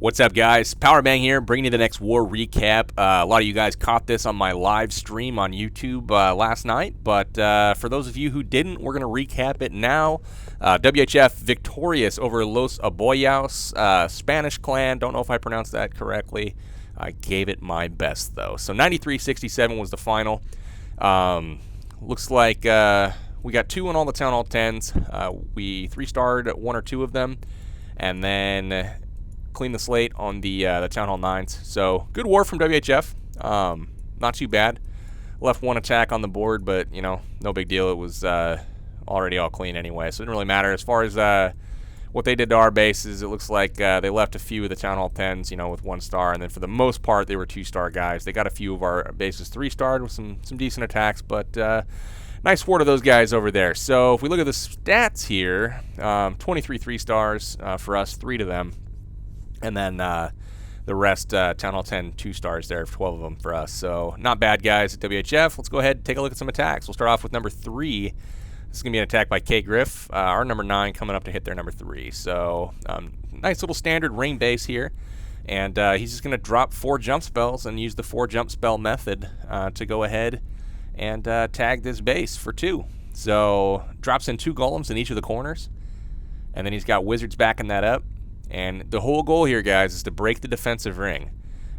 What's up, guys? PowerBank here, bringing you the next war recap. A lot of you guys caught this on my live stream on YouTube last night, but for those of you who didn't, we're going to recap it now. WJeff victorious over Los Aboyaos, Spanish clan. Don't know if I pronounced that correctly. I gave it my best, though. So 93-67 was the final. Looks like we got 2 on all the Town Hall 10s. We 3-starred 1 or 2 of them, and then clean the slate on the Town Hall 9s. So good war from WJeff. Not too bad. Left 1 attack on the board, but you know, no big deal. It was already all clean anyway, so it didn't really matter. As far as what they did to our bases, it looks like they left a few of the Town Hall 10s, you know, with 1 star, and then for the most part, they were 2-star guys. They got a few of our bases 3-starred with some decent attacks, but nice war to those guys over there. So if we look at the stats here, 23 3-stars for us, 3 to them. And then the rest, Town Hall 10, 2-stars there, 12 of them for us. So not bad, guys, at WJeff. Let's go ahead and take a look at some attacks. We'll start off with number 3. This is going to be an attack by K. Griff. Our number 9 coming up to hit their number 3. So nice little standard ring base here. And he's just going to drop 4 jump spells and use the 4 jump spell method to go ahead and tag this base for 2. So drops in 2 golems in each of the corners. And then he's got wizards backing that up. And the whole goal here, guys, is to break the defensive ring.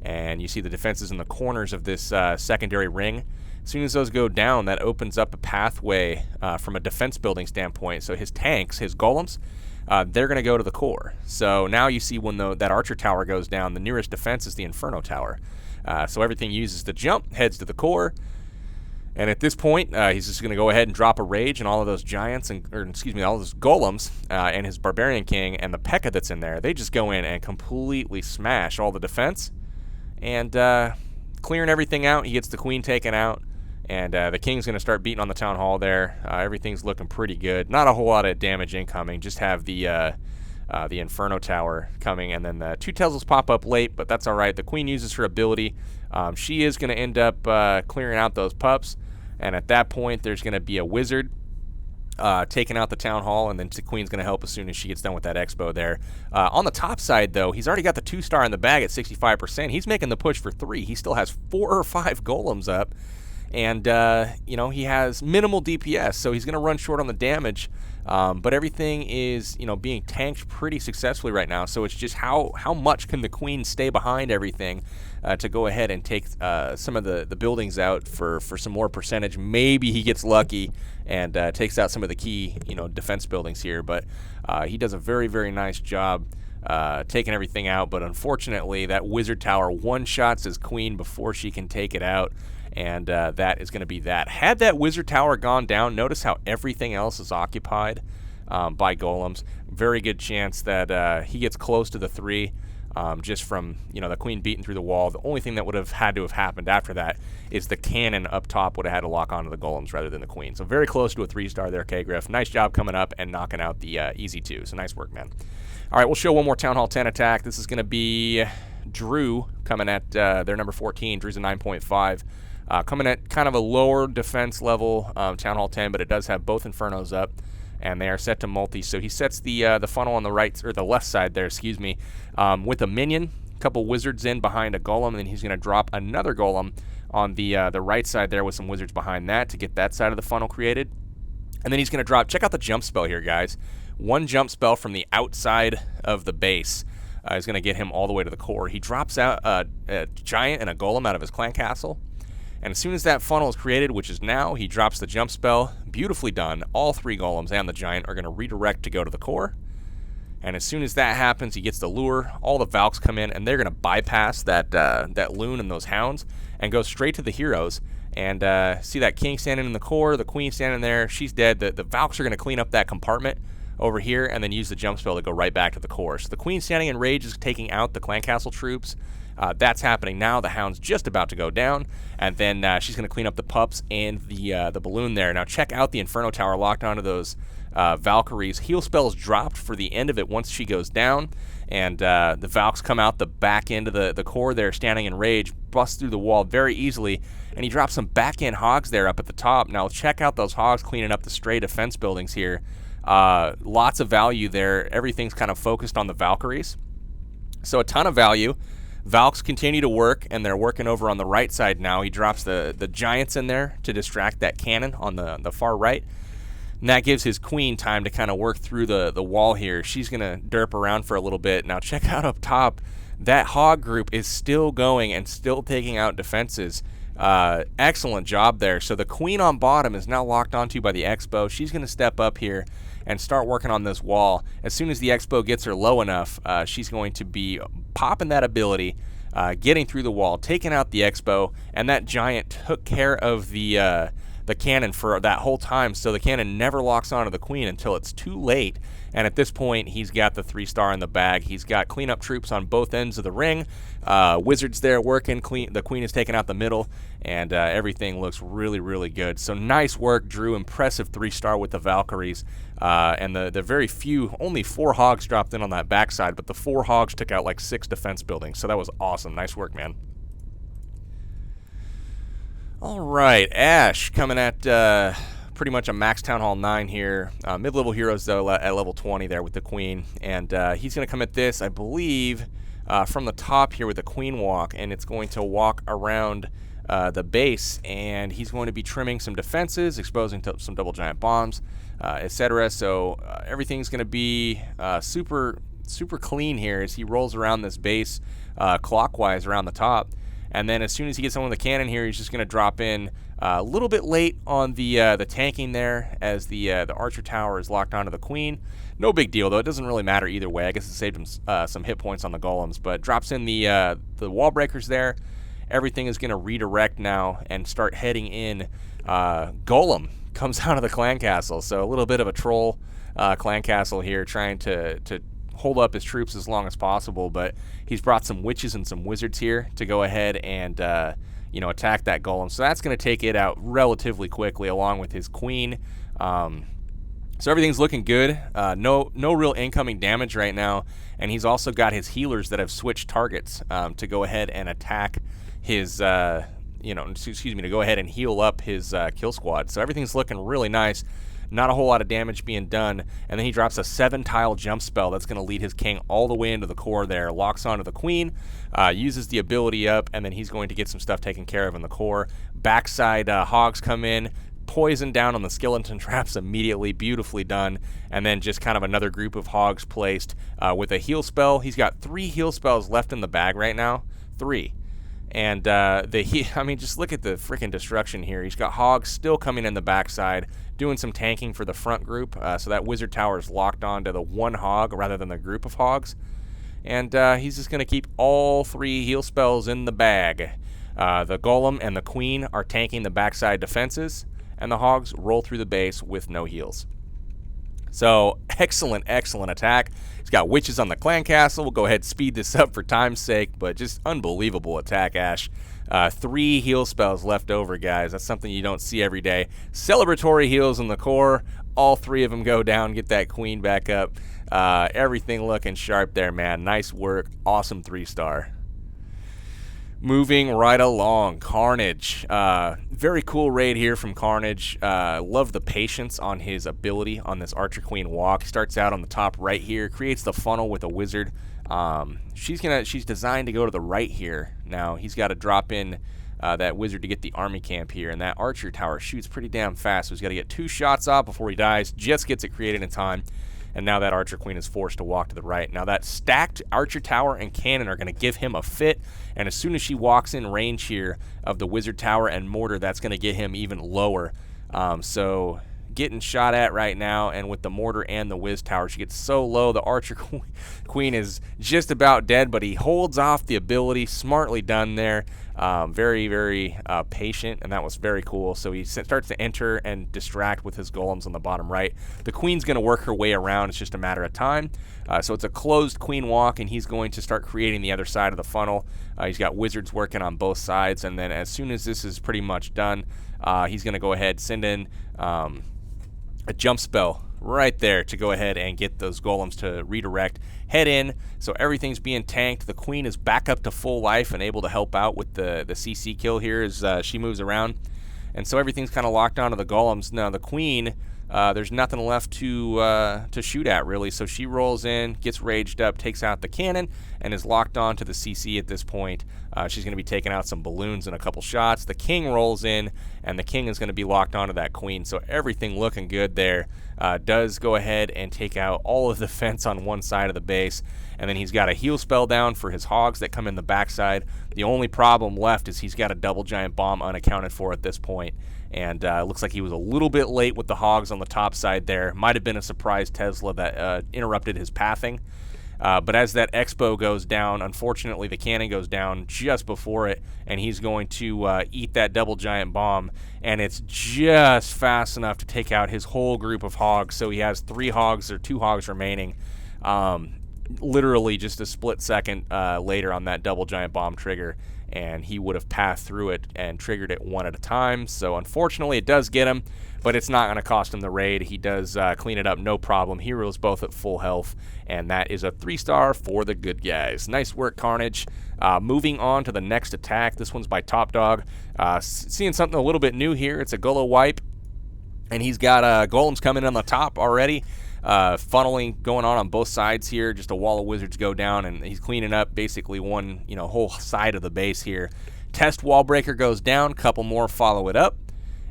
And you see the defenses in the corners of this secondary ring. As soon as those go down, that opens up a pathway from a defense building standpoint. So his tanks, his golems, they're going to go to the core. So now you see when that archer tower goes down, the nearest defense is the Inferno tower. So everything uses the jump, heads to the core. And at this point, he's just going to go ahead and drop a rage and all of those giants, all those golems and his Barbarian King and the P.E.K.K.A that's in there. They just go in and completely smash all the defense. And clearing everything out, he gets the Queen taken out. And the King's going to start beating on the Town Hall there. Everything's looking pretty good. Not a whole lot of damage incoming. Just have the Inferno Tower coming. And then the 2 Teslas pop up late, but that's all right. The Queen uses her ability. She is going to end up clearing out those pups. And at that point, there's going to be a wizard taking out the Town Hall, and then the Queen's going to help as soon as she gets done with that expo there. On the top side, though, he's already got the 2-star in the bag at 65%. He's making the push for 3. He still has 4 or 5 golems up. And, you know, he has minimal DPS, so he's going to run short on the damage. But everything is, you know, being tanked pretty successfully right now. So it's just how much can the Queen stay behind everything to go ahead and take some of the buildings out for some more percentage. Maybe he gets lucky and takes out some of the key, you know, defense buildings here. But he does a very, very nice job taking everything out. But unfortunately, that wizard tower one-shots his Queen before she can take it out. And that is going to be that. Had that wizard tower gone down, notice how everything else is occupied by golems. Very good chance that he gets close to the 3 just from, you know, the Queen beating through the wall. The only thing that would have had to have happened after that is the cannon up top would have had to lock onto the golems rather than the Queen. So very close to a 3-star there, K-Griff. Nice job coming up and knocking out the easy 2. So nice work, man. All right, we'll show one more Town Hall 10 attack. This is going to be Drew coming at their number 14. Drew's a 9.5. Coming at kind of a lower defense level Town Hall 10, but it does have both Infernos up, and they are set to multi. So he sets the funnel on the right, or the left side there, excuse me, with a minion, a couple wizards in behind a golem, and then he's going to drop another golem on the right side there with some wizards behind that to get that side of the funnel created. And then he's going to drop, check out the jump spell here, guys. 1 jump spell from the outside of the base is going to get him all the way to the core. He drops out a giant and a golem out of his clan castle. And as soon as that funnel is created, which is now, he drops the jump spell. Beautifully done. All 3 golems and the giant are going to redirect to go to the core. And as soon as that happens, he gets the lure. All the Valks come in, and they're going to bypass that loon and those hounds and go straight to the heroes. And see that king standing in the core, the queen standing there. She's dead. The Valks are going to clean up that compartment over here and then use the jump spell to go right back to the core. So the queen standing in rage is taking out the clan castle troops. That's happening now. The hound's just about to go down, and then she's going to clean up the pups and the balloon there. Now check out the Inferno Tower locked onto those Valkyries. Heal spells dropped for the end of it once she goes down, and the Valks come out the back end of the core there, standing in rage, bust through the wall very easily, and he drops some back-end hogs there up at the top. Now check out those hogs cleaning up the stray defense buildings here. Lots of value there. Everything's kind of focused on the Valkyries. So a ton of value. Valks continue to work, and they're working over on the right side now. He drops the giants in there to distract that cannon on the far right. And that gives his queen time to kind of work through the wall here. She's going to derp around for a little bit. Now check out up top. That hog group is still going and still taking out defenses. Excellent job there. So the queen on bottom is now locked onto by the Expo. She's going to step up here and start working on this wall. As soon as the Expo gets her low enough, she's going to be popping that ability, getting through the wall, taking out the Expo, and that giant took care of the cannon for that whole time, so the cannon never locks onto the queen until it's too late. And at this point, he's got the 3-star in the bag. He's got cleanup troops on both ends of the ring. Wizards there working. The queen is taking out the middle, and everything looks really, really good. So nice work, Drew. Impressive 3-star with the Valkyries. And the very few, only 4 hogs dropped in on that backside, but the 4 hogs took out like 6 defense buildings. So that was awesome. Nice work, man. All right, Ash coming at pretty much a max Town Hall 9 here. Mid-level heroes, though, at level 20 there with the queen. And he's going to come at this, I believe, from the top here with the queen walk. And it's going to walk around the base. And he's going to be trimming some defenses, exposing some double giant bombs, etc. So everything's going to be super clean here as he rolls around this base clockwise around the top. And then as soon as he gets on with the cannon here, he's just going to drop in a little bit late on the tanking there as the archer tower is locked onto the queen. No big deal, though. It doesn't really matter either way. I guess it saved him some hit points on the golems, but drops in the wall breakers there. Everything is going to redirect now and start heading in. Golem comes out of the clan castle, so a little bit of a troll clan castle here, trying to hold up his troops as long as possible, but he's brought some witches and some wizards here to go ahead and attack that golem. So that's going to take it out relatively quickly, along with his queen. So everything's looking good. No real incoming damage right now, and he's also got his healers that have switched targets to go ahead and attack his to go ahead and heal up his kill squad. So everything's looking really nice. Not a whole lot of damage being done, and then he drops a 7-tile jump spell that's going to lead his king all the way into the core there, locks onto the queen, uses the ability up, and then he's going to get some stuff taken care of in the core. Backside hogs come in, poison down on the skeleton traps immediately, beautifully done, and then just kind of another group of hogs placed with a heal spell. He's got 3 heal spells left in the bag right now, 3. And just look at the freaking destruction here. He's got hogs still coming in the backside, doing some tanking for the front group. So that wizard tower is locked onto the 1 hog rather than the group of hogs. And he's just going to keep all 3 heal spells in the bag. The golem and the queen are tanking the backside defenses, and the hogs roll through the base with no heals. So excellent attack. He's got witches on the clan castle. We'll go ahead and speed this up for time's sake, but just unbelievable attack, Ash. 3 heal spells left over, guys. That's something you don't see every day. Celebratory heals in the core. All 3 of them go down, get that queen back up. Everything looking sharp there, man. Nice work. Awesome 3-star. Moving right along, Carnage. Very cool raid here from Carnage. Love the patience on his ability on this Archer Queen walk. Starts out on the top right here, creates the funnel with a wizard. She's designed to go to the right here. Now he's got to drop in that wizard to get the army camp here, and that archer tower shoots pretty damn fast, so he's got to get 2 shots off before he dies. Just gets it created in time. And now that Archer Queen is forced to walk to the right. Now that stacked Archer Tower and Cannon are going to give him a fit. And as soon as she walks in range here of the Wizard Tower and Mortar, that's going to get him even lower. So getting shot at right now. And with the Mortar and the Wiz Tower, she gets so low. The Archer Queen is just about dead. But he holds off the ability. Smartly done there. Very patient, and that was very cool. So he starts to enter and distract with his golems on the bottom right. The queen's going to work her way around. It's just a matter of time. So it's a closed queen walk, and he's going to start creating the other side of the funnel. He's got wizards working on both sides, and then as soon as this is pretty much done, he's going to go ahead, send in a jump spell right there to go ahead and get those golems to redirect, head in. So everything's being tanked. The queen is back up to full life and able to help out with the CC kill here as she moves around. And so everything's kind of locked onto the golems. Now the queen there's nothing left to shoot at, really. So she rolls in, gets raged up, takes out the cannon, and is locked on to the CC at this point. She's going to be taking out some balloons in a couple shots. The king rolls in, and the king is going to be locked onto that queen. So everything looking good there. Does go ahead and take out all of the fence on one side of the base. And then he's got a heal spell down for his hogs that come in the backside. The only problem left is he's got a double giant bomb unaccounted for at this point. And it looks like he was a little bit late with the hogs on the top side there. Might have been a surprise Tesla that interrupted his pathing. But as that expo goes down, unfortunately the cannon goes down just before it, and he's going to eat that double giant bomb, and it's just fast enough to take out his whole group of hogs. So he has 3 hogs or 2 hogs remaining. Literally just a split second later on that double giant bomb trigger, and he would have passed through it and triggered it one at a time. So unfortunately it does get him, but it's not going to cost him the raid. He does clean it up, no problem. Heroes both at full health, and that is a 3-star for the good guys. Nice work, Carnage. Moving on to the next attack. This one's by TopDog. Seeing something a little bit new here. It's a Golo wipe, and he's got golems coming on the top already. Funneling going on both sides here. Just a wall of wizards go down, and he's cleaning up basically one, whole side of the base here. Test wall breaker goes down. Couple more follow it up.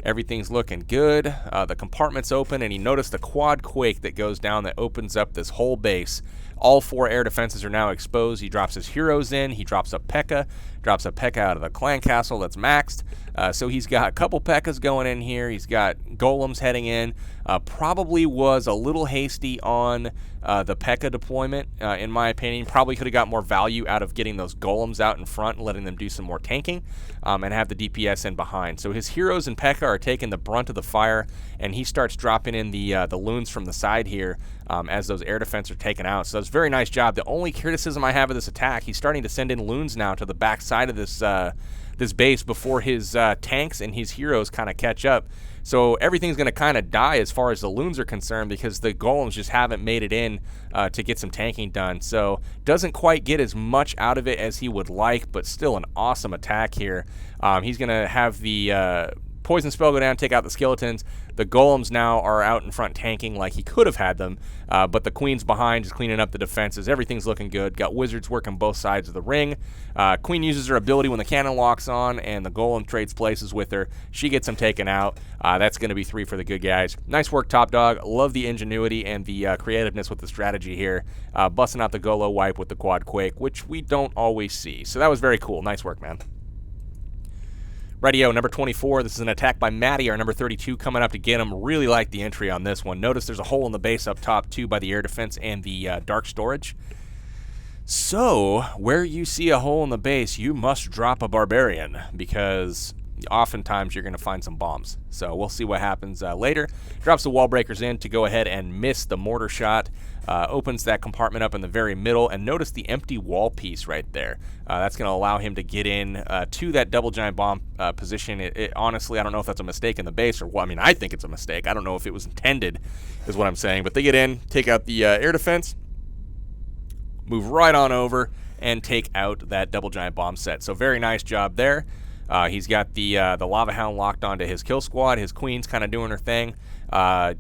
Everything's looking good. The compartment's open, and he noticed the quad quake that goes down that opens up this whole base. All 4 air defenses are now exposed. He drops his heroes in. He drops a P.E.K.K.A. Drops a P.E.K.K.A. out of the clan castle that's maxed. So he's got a couple P.E.K.K.A.s going in here. He's got golems heading in. Probably was a little hasty on the P.E.K.K.A. deployment, in my opinion. Probably could have got more value out of getting those golems out in front and letting them do some more tanking, and have the DPS in behind. So his heroes and P.E.K.K.A. are taking the brunt of the fire, and he starts dropping in the loons from the side here as those air defense are taken out. So that's a very nice job. The only criticism I have of this attack, he's starting to send in loons now to the back side of this base before his tanks and his heroes kind of catch up. So everything's going to kind of die as far as the loons are concerned, because the golems just haven't made it in to get some tanking done. So doesn't quite get as much out of it as he would like, but still an awesome attack here. He's going to have the poison spell go down, take out the skeletons. The golems now are out in front tanking like he could have had them, but the queen's behind, just cleaning up the defenses. Everything's looking good. Got wizards working both sides of the ring. Queen uses her ability when the cannon locks on, and the golem trades places with her. She gets him taken out. That's going to be 3 for the good guys. Nice work, TopDog. Love the ingenuity and the creativeness with the strategy here. Busting out the Golo wipe with the quad quake, which we don't always see. So that was very cool. Nice work, man. Radio number 24. This is an attack by Matty, our number 32, coming up to get him. Really like the entry on this one. Notice there's a hole in the base up top, too, by the air defense and the dark storage. So, where you see a hole in the base, you must drop a barbarian, because oftentimes you're going to find some bombs. So we'll see what happens later. Drops the wall breakers in to go ahead and miss the mortar shot. Opens that compartment up in the very middle, and notice the empty wall piece right there. That's going to allow him to get in to that double giant bomb position. Honestly, I don't know if that's a mistake in the base or what. I mean, I think it's a mistake. I don't know if it was intended, is what I'm saying. But they get in, take out the air defense, move right on over, and take out that double giant bomb set. So very nice job there. He's got the Lava Hound locked onto his kill squad. His queen's kind of doing her thing.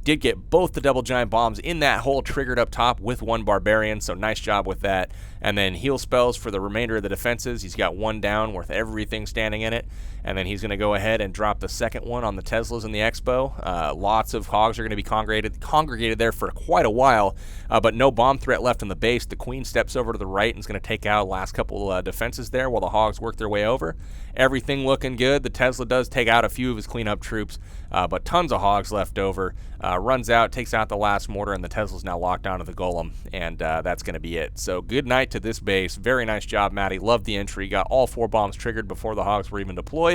Did get both the double giant bombs in that hole triggered up top with 1 barbarian, so nice job with that. And then heal spells for the remainder of the defenses. He's got 1 down with everything standing in it. And then he's going to go ahead and drop the second one on the Teslas in the expo. Lots of hogs are going to be congregated there for quite a while, but no bomb threat left in the base. The queen steps over to the right and is going to take out the last couple defenses there while the hogs work their way over. Everything looking good. The Tesla does take out a few of his cleanup troops, but tons of hogs left over. Runs out, takes out the last mortar, and the Tesla's now locked onto the golem, and that's going to be it. So good night to this base. Very nice job, Matty. Loved the entry. Got all 4 bombs triggered before the hogs were even deployed.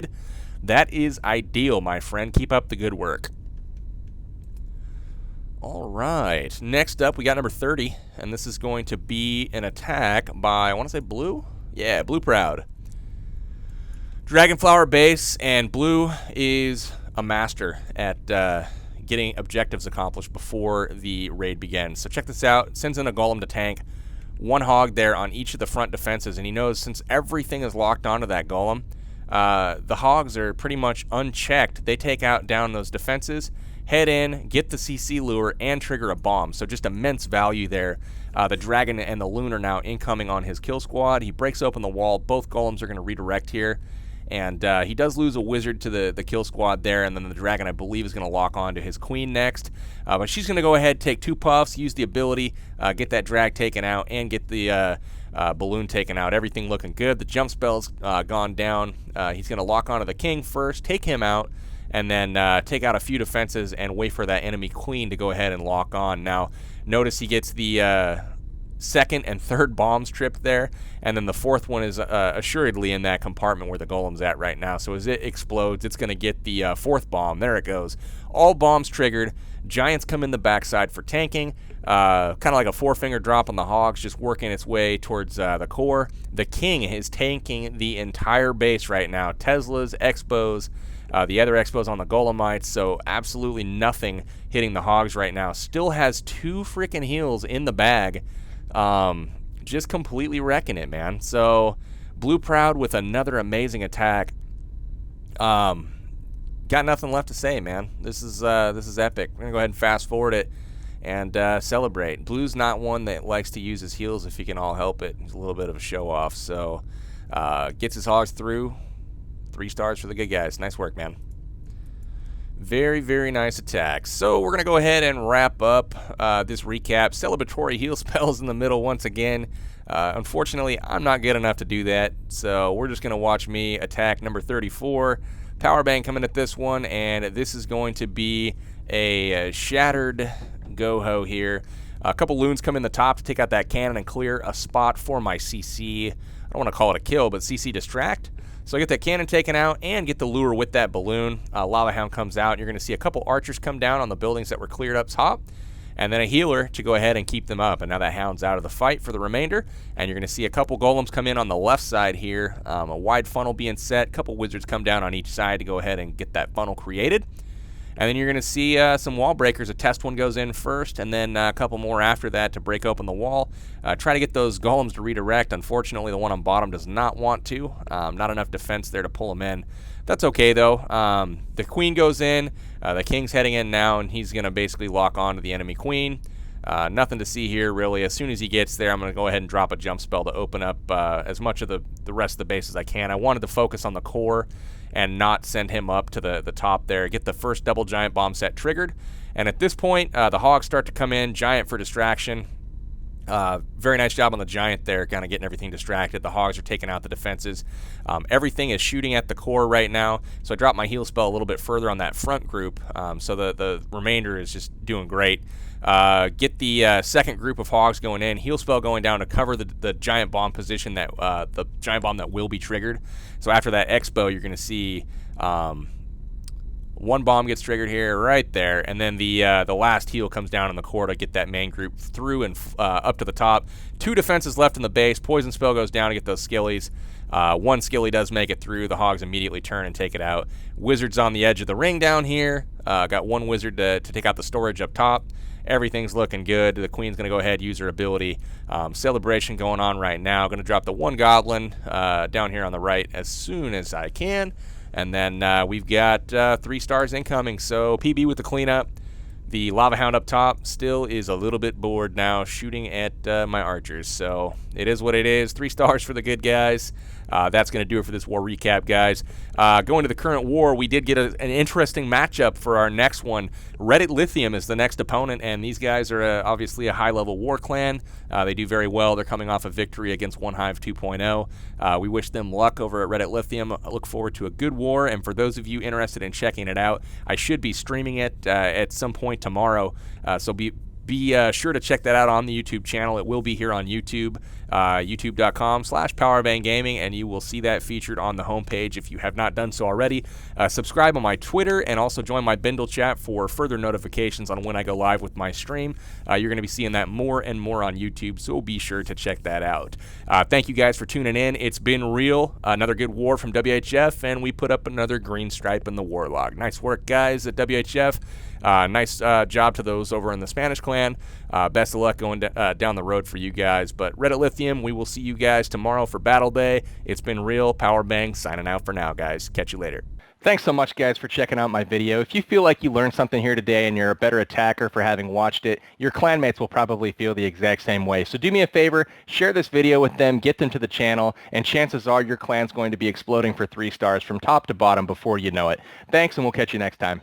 That is ideal, my friend. Keep up the good work. All right. Next up, we got number 30, and this is going to be an attack by, I want to say Blue? Yeah, BlueProud. Dragonflower base, and Blue is a master at getting objectives accomplished before the raid begins. So check this out. Sends in a golem to tank. 1 hog there on each of the front defenses, and he knows since everything is locked onto that golem, the hogs are pretty much unchecked. They take out down those defenses. head in, get the CC lure, and trigger a bomb. So just immense value there. The dragon and the loon are now incoming on his kill squad. He breaks open the wall. Both golems are going to redirect here. And he does lose a wizard to the kill squad there, and then the dragon, I believe, is going to lock on to his queen next. But she's going to go ahead, take 2 puffs, use the ability, get that drag taken out, and get the balloon taken out. Everything looking good. The jump spell's gone down. He's going to lock onto the king first, take him out, and then take out a few defenses and wait for that enemy queen to go ahead and lock on. Now, notice he gets the second and third bombs tripped there, and then the fourth one is assuredly in that compartment where the golem's at right now. So as it explodes, it's going to get the fourth bomb. There it goes. All bombs triggered. Giants come in the backside for tanking. Kind of like a 4-finger drop on the hogs, just working its way towards the core. The king is tanking the entire base right now. Teslas, Expos, the other Expos on the Golemites, so absolutely nothing hitting the hogs right now. Still has 2 freaking heals in the bag. Just completely wrecking it, man. So BlueProud with another amazing attack. Got nothing left to say, man. This is epic. We're gonna go ahead and fast forward it and celebrate. Blue's not one that likes to use his heals if he can all help it. He's a little bit of a show off. So gets his hogs through. 3 stars for the good guys. Nice work, man. Very, very nice attack. So we're going to go ahead and wrap up this recap. Celebratory heal spells in the middle once again. Unfortunately, I'm not good enough to do that, so we're just going to watch me attack number 34. PowerBank coming at this one, and this is going to be a shattered go-ho here. A couple loons come in the top to take out that cannon and clear a spot for my CC. I don't want to call it a kill, but CC distract. So I get that cannon taken out and get the lure with that balloon. Lava Hound comes out, and you're going to see a couple archers come down on the buildings that were cleared up top, and then a healer to go ahead and keep them up. And now that Hound's out of the fight for the remainder, and you're going to see a couple golems come in on the left side here, a wide funnel being set, a couple wizards come down on each side to go ahead and get that funnel created. And then you're going to see some wall breakers. A test one goes in first, and then a couple more after that to break open the wall. Try to get those golems to redirect. Unfortunately, the one on bottom does not want to. Not enough defense there to pull them in. That's okay, though. The queen goes in. The king's heading in now, and he's going to basically lock on to the enemy queen. Nothing to see here, really. As soon as he gets there, I'm going to go ahead and drop a jump spell to open up as much of the rest of the base as I can. I wanted to focus on the core and not send him up to the top there. Get the first double giant bomb set triggered. And at this point, the hogs start to come in. Giant for distraction. Very nice job on the giant there, kind of getting everything distracted. The hogs are taking out the defenses. Everything is shooting at the core right now. So I dropped my heal spell a little bit further on that front group. So the remainder is just doing great. Get the second group of hogs going in. Heal spell going down to cover the giant bomb position, that the giant bomb that will be triggered. So after that expo, you're going to see one bomb gets triggered here, right there, and then the last heal comes down in the core to get that main group through and up to the top. 2 defenses left in the base. Poison spell goes down to get those skillies. One skilly does make it through. The hogs immediately turn and take it out. Wizards on the edge of the ring down here. Got one wizard to take out the storage up top. Everything's looking good. The queen's going to go ahead, use her ability. Celebration going on right now. Going to drop the one goblin down here on the right as soon as I can. And then we've got 3 stars incoming. So PB with the cleanup. The Lava Hound up top still is a little bit bored now, shooting at my archers. So it is what it is. 3 stars for the good guys. That's going to do it for this war recap, guys. Going to the current war, we did get an interesting matchup for our next one. Reddit Lithium is the next opponent, and these guys are obviously a high-level war clan. They do very well. They're coming off a victory against One Hive 2.0. We wish them luck over at Reddit Lithium. I look forward to a good war, and for those of you interested in checking it out, I should be streaming it at some point tomorrow, so be sure to check that out on the YouTube channel. It will be here on YouTube, youtube.com/PowerBank Gaming, and you will see that featured on the homepage if you have not done so already. Subscribe on my Twitter and also join my Bindle chat for further notifications on when I go live with my stream. You're going to be seeing that more and more on YouTube, so be sure to check that out. Thank you guys for tuning in. It's been real. Another good war from WJeff, and we put up another green stripe in the war log. Nice work, guys, at WJeff. Nice job to those over in the Spanish clan. Best of luck going down the road for you guys. But Reddit Lithium, we will see you guys tomorrow for Battle Day. It's been real. PowerBank signing out for now, guys. Catch you later. Thanks so much, guys, for checking out my video. If you feel like you learned something here today and you're a better attacker for having watched it, your clanmates will probably feel the exact same way. So do me a favor, share this video with them, get them to the channel, and chances are your clan's going to be exploding for 3 stars from top to bottom before you know it. Thanks, and we'll catch you next time.